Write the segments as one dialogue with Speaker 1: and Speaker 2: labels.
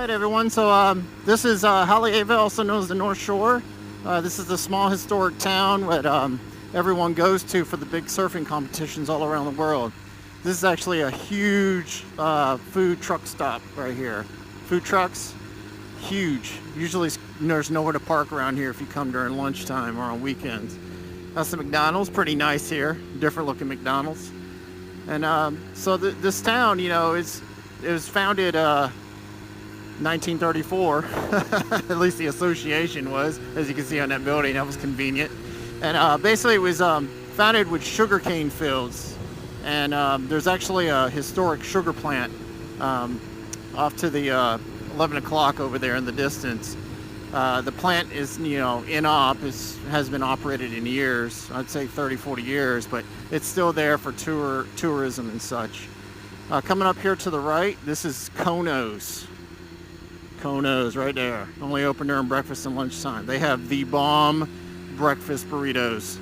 Speaker 1: Alright everyone, so this is Haleiwa, also known as the North Shore. This is the small historic town that everyone goes to for the big surfing competitions all around the world. This is actually a huge food truck stop right here. Food trucks, huge. Usually there's nowhere to park around here if you come during lunchtime or on weekends. That's the McDonald's, pretty nice here, different looking McDonald's. And so this town, you know, it was founded 1934, at least the association was, as you can see on that building. That was convenient. And basically it was founded with sugarcane fields, and there's actually a historic sugar plant off to the 11 o'clock over there in the distance. The plant is, you know, in op, has been operated in years, I'd say 30-40 years, but it's still there for tourism and such. Coming up here to the right, this is Kono's right there. Only open during breakfast and lunchtime. They have the bomb breakfast burritos.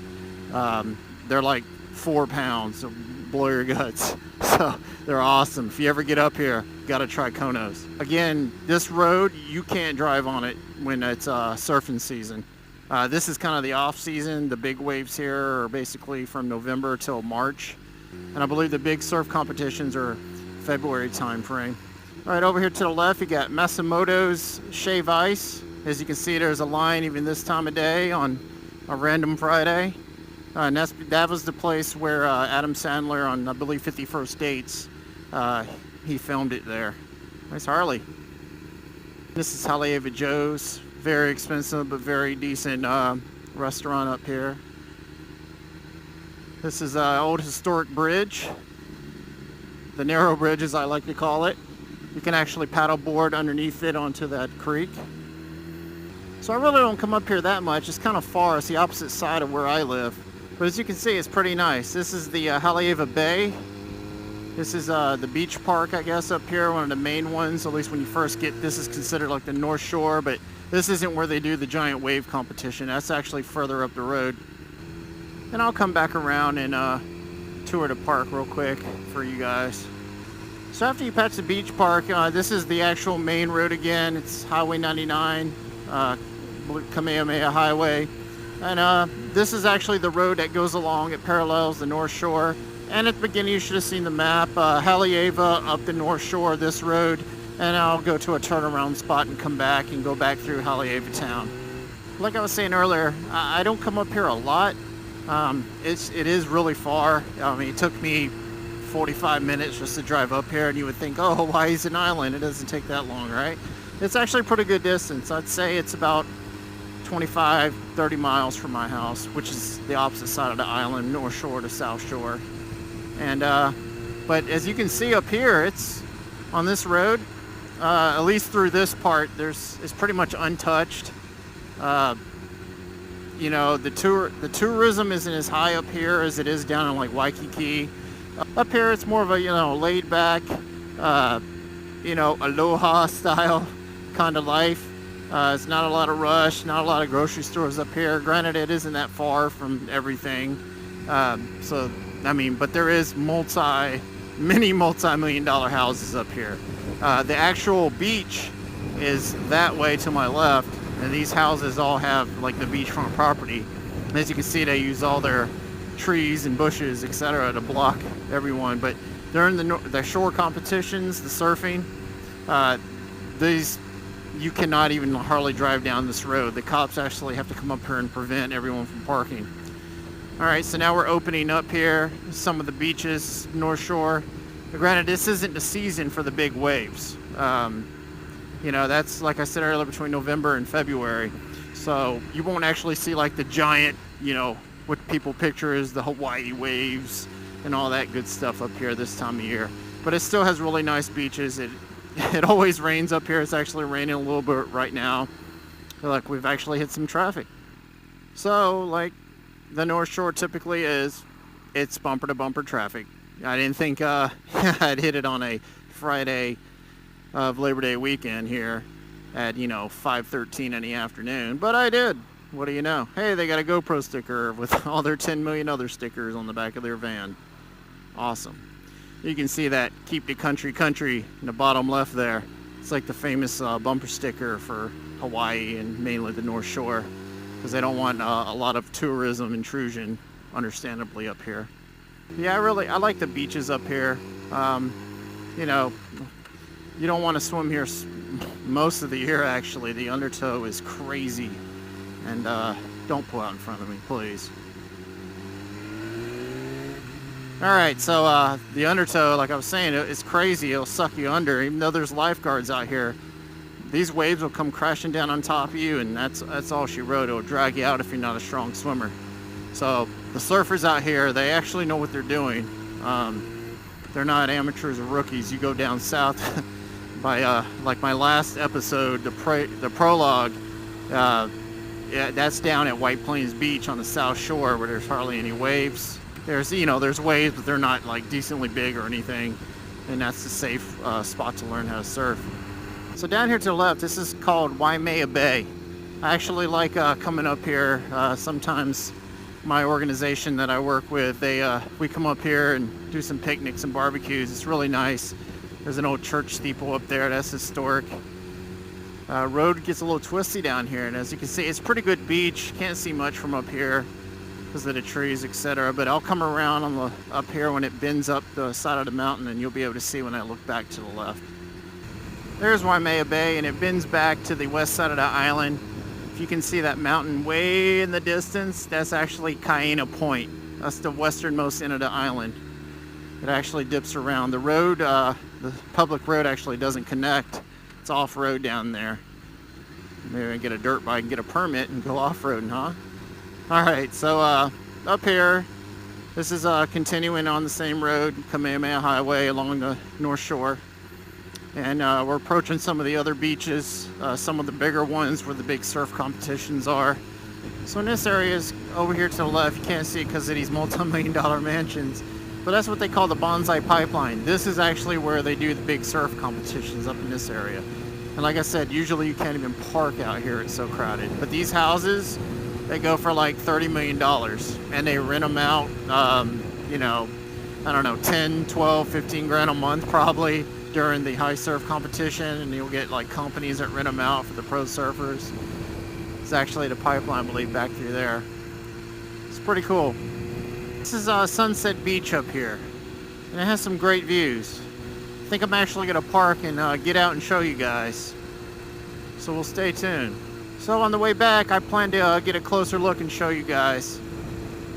Speaker 1: They're like 4 pounds, so blow your guts. So they're awesome. If you ever get up here, gotta try Kono's. Again, this road, you can't drive on it when it's surfing season. This is kind of the off season. The big waves here are basically from November till March. And I believe the big surf competitions are February time frame. All right, over here to the left, you got Matsumoto's Shave Ice. As you can see, there's a line even this time of day on a random Friday. And that was the place where Adam Sandler on, I believe, 50 First Dates, he filmed it there. Nice Harley. This is Haleiwa Joe's. Very expensive, but very decent restaurant up here. This is an old historic bridge. The narrow bridge, as I like to call it. You can actually paddleboard underneath it onto that creek. So I really don't come up here that much. It's kind of far. It's the opposite side of where I live. But as you can see, it's pretty nice. This is the Haleiwa Bay. This is the beach park, I guess, up here. One of the main ones, at least when you first get. This is considered like the North Shore, but this isn't where they do the giant wave competition. That's actually further up the road. And I'll come back around and tour the park real quick for you guys. So after you pass the beach park, this is the actual main road again. It's Highway 99, Kamehameha Highway. And this is actually the road that goes along. It parallels the North Shore. And at the beginning, you should have seen the map. Haleiwa up the North Shore, this road. And I'll go to a turnaround spot and come back and go back through Haleiwa town. Like I was saying earlier, I don't come up here a lot. It is really far. I mean, it took me 45 minutes just to drive up here, and you would think, oh, Hawaii's an island. It doesn't take that long, right? It's actually a pretty good distance. I'd say it's about 25-30 miles from my house, which is the opposite side of the island, North Shore to South Shore. And but as you can see up here, it's on this road, at least through this part, it's pretty much untouched. You know, the tourism isn't as high up here as it is down in like Waikiki. Up here, it's more of a, you know, laid back, you know, aloha style kind of life. It's not a lot of rush, not a lot of grocery stores up here. Granted, it isn't that far from everything. So, I mean, but there is many multi-million-dollar houses up here. The actual beach is that way to my left, and these houses all have like the beachfront property. And as you can see, they use all their trees and bushes, etc., to block everyone. But during the shore competitions, the surfing, you cannot even hardly drive down this road. The cops actually have to come up here and prevent everyone from parking. All right, so now we're opening up here some of the beaches, North Shore. But granted, this isn't the season for the big waves. You know, that's, like I said earlier, between November and February. So you won't actually see like the giant, you know, what people picture is the Hawaii waves and all that good stuff up here this time of year. But it still has really nice beaches. It always rains up here. It's actually raining a little bit right now. Look, we've actually hit some traffic. So, like the North Shore typically is, it's bumper to bumper traffic. I didn't think I'd hit it on a Friday of Labor Day weekend here at, you know, 5:13 in the afternoon, but I did. What do you know? Hey, they got a GoPro sticker with all their 10 million other stickers on the back of their van. Awesome. You can see that keep the country in the bottom left there. It's like the famous bumper sticker for Hawaii and mainly the North Shore, because they don't want a lot of tourism intrusion, understandably, up here. Yeah, I like the beaches up here. You know, you don't want to swim here most of the year, actually. The undertow is crazy. And don't pull out in front of me, please. Alright, so the undertow, like I was saying, it's crazy. It'll suck you under, even though there's lifeguards out here. These waves will come crashing down on top of you, and that's all she wrote. It'll drag you out if you're not a strong swimmer. So the surfers out here, they actually know what they're doing. They're not amateurs or rookies. You go down south by like my last episode, the prologue. Yeah, that's down at White Plains Beach on the South Shore, where there's hardly any waves. There's waves, but they're not like decently big or anything, and that's a safe spot to learn how to surf. So down here to the left, this is called Waimea Bay. I actually like coming up here. Sometimes my organization that I work with, we come up here and do some picnics and barbecues. It's really nice. There's an old church steeple up there. That's historic. Road gets a little twisty down here, and as you can see, it's a pretty good beach. Can't see much from up here because of the trees, etc. But I'll come around on up here when it bends up the side of the mountain, and you'll be able to see when I look back to the left. There's Waimea Bay, and it bends back to the west side of the island. If you can see that mountain way in the distance, that's actually Kaena Point. That's the westernmost end of the island. It actually dips around. The road, the public road actually doesn't connect. It's off-road down there. Maybe I can get a dirt bike and get a permit and go off-roading, huh? Alright, so up here, this is continuing on the same road, Kamehameha Highway along the North Shore. And we're approaching some of the other beaches, some of the bigger ones where the big surf competitions are. So in this area is over here to the left. You can't see it because of these multi-million-dollar mansions. But that's what they call the Bonsai Pipeline. This is actually where they do the big surf competitions, up in this area. And like I said, usually you can't even park out here. It's so crowded. But these houses, they go for like $30 million. And they rent them out, you know, I don't know, 10, 12, 15 grand a month probably during the high surf competition. And you'll get like companies that rent them out for the pro surfers. It's actually the pipeline, I believe, back through there. It's pretty cool. This is Sunset Beach up here, and it has some great views. I think I'm actually going to park and get out and show you guys, so we'll stay tuned. So on the way back, I plan to get a closer look and show you guys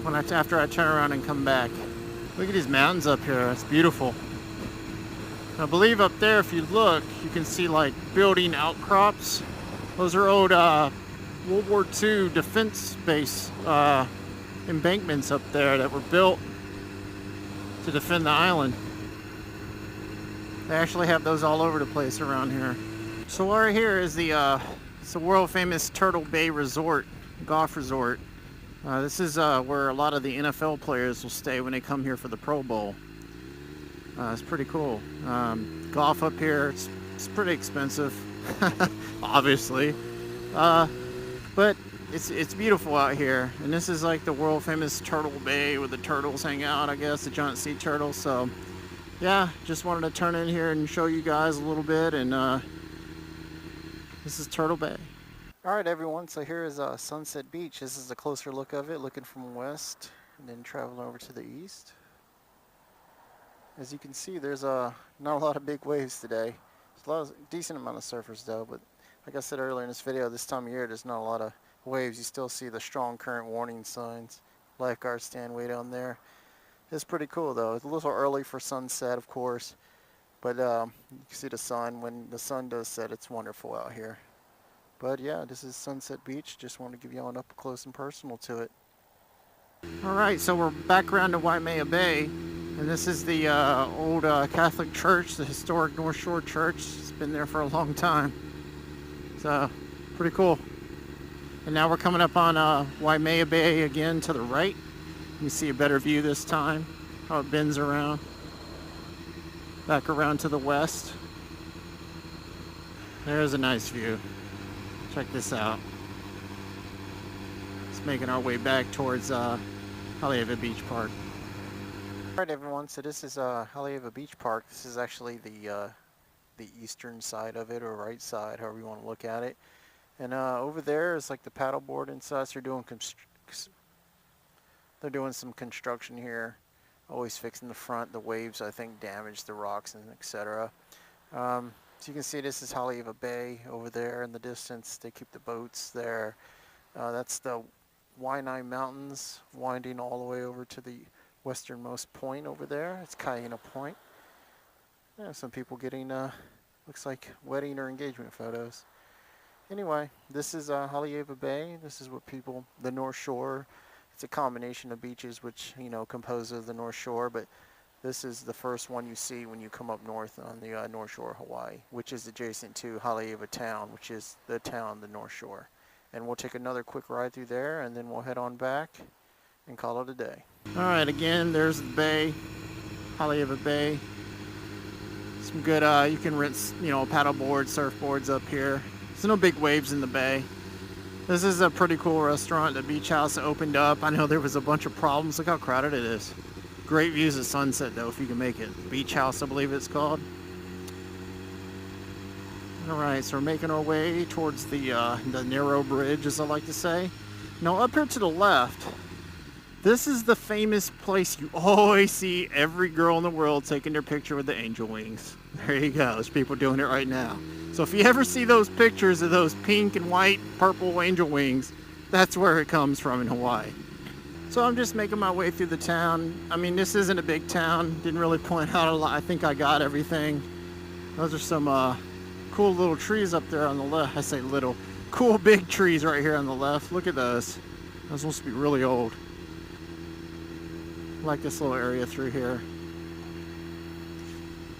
Speaker 1: after I turn around and come back. Look at these mountains up here. It's beautiful. I believe up there, if you look, you can see like building outcrops. Those are old World War II defense base embankments up there that were built to defend the island. They actually have those all over the place around here. So right here is it's the world famous Turtle Bay Resort, golf resort. This is where a lot of the NFL players will stay when they come here for the Pro Bowl. It's pretty cool. Golf up here, it's pretty expensive, obviously. But it's beautiful out here, and this is like the world famous Turtle Bay where the turtles hang out, I guess, the giant sea turtles. So yeah, just wanted to turn in here and show you guys a little bit, and this is Turtle Bay. Alright everyone, so here is Sunset Beach. This is a closer look of it, looking from west and then traveling over to the east. As you can see, there's not a lot of big waves today. There's a decent amount of surfers though, but like I said earlier in this video, this time of year there's not a lot of waves. You still see the strong current warning signs. Lifeguards stand way down there. It's pretty cool though. It's a little early for sunset, of course, but you can see the sun. When the sun does set, it's wonderful out here. But yeah, this is Sunset Beach. Just wanted to give you all an up close and personal to it. Alright, so we're back around to Waimea Bay, and this is the old Catholic church, the historic North Shore Church. It's been there for a long time. So pretty cool. And now we're coming up on Waimea Bay again to the right. You see a better view this time, how it bends around. Back around to the west. There's a nice view. Check this out. It's making our way back towards Haleiwa Beach Park. Alright everyone, so this is Haleiwa Beach Park. This is actually the the eastern side of it, or right side, however you want to look at it. And over there is like the paddleboard and such. They're doing some construction here, always fixing the front. The waves, I think, damaged the rocks and etc. So you can see this is Haleiwa Bay over there in the distance. They keep the boats there. That's the Waianae Mountains winding all the way over to the westernmost point over there. It's Kaena Point. Yeah, some people getting, looks like wedding or engagement photos. Anyway, this is Haleiwa Bay. This is what people, the North Shore. It's a combination of beaches which, you know, composes the North Shore, but this is the first one you see when you come up north on the North Shore of Hawaii, which is adjacent to Haleiwa Town, which is the town, the North Shore. And we'll take another quick ride through there, and then we'll head on back and call it a day. All right, again, there's the bay, Haleiwa Bay. Some good, you can rent, you know, paddle boards, surfboards up here. There's no big waves in the bay. This is a pretty cool restaurant. The beach house opened up. I know there was a bunch of problems. Look how crowded it is. Great views of sunset, though, if you can make it. Beach house, I believe it's called. All right, so we're making our way towards the narrow bridge, as I like to say. Now, up here to the left, this is the famous place you always see every girl in the world taking their picture with the angel wings. There you go. There's people doing it right now. So if you ever see those pictures of those pink and white, purple angel wings, that's where it comes from in Hawaii. So I'm just making my way through the town. I mean, this isn't a big town. Didn't really point out a lot. I think I got everything. Those are some cool little trees up there on the left. I say little. Cool big trees right here on the left. Look at those. Those must be really old. I like this little area through here.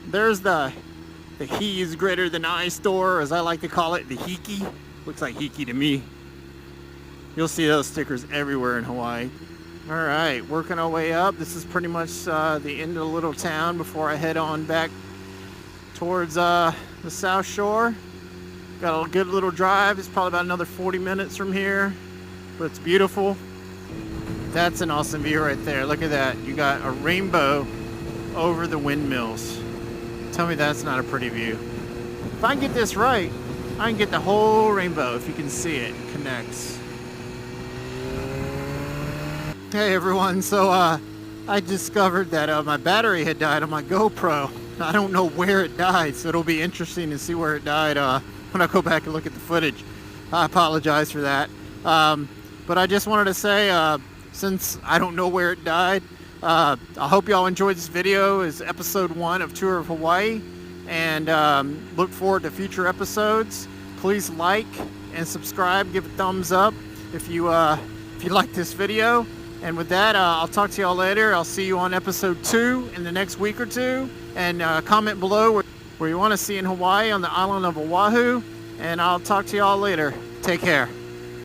Speaker 1: There's the he is greater than I store, as I like to call it, the hiki. Looks like hiki to me. You'll see those stickers everywhere in Hawaii. All right, working our way up. This is pretty much the end of the little town before I head on back towards the South Shore. Got a good little drive. It's probably about another 40 minutes from here, but it's beautiful. That's an awesome view right there. Look at that. You got a rainbow over the windmills. Tell me that's not a pretty view. If I can get this right, I can get the whole rainbow. If you can see it, it connects. Hey everyone, so I discovered that my battery had died on my GoPro. I don't know where it died, so it'll be interesting to see where it died when I go back and look at the footage. I apologize for that. But I just wanted to say, since I don't know where it died, I hope y'all enjoyed this video. It's episode 1 of Tour of Hawaii, and look forward to future episodes. Please like and subscribe, give a thumbs up if you like this video. And with that, I'll talk to y'all later. I'll see you on episode 2 in the next week or two. And comment below where you want to see in Hawaii on the island of Oahu. And I'll talk to y'all later. Take care.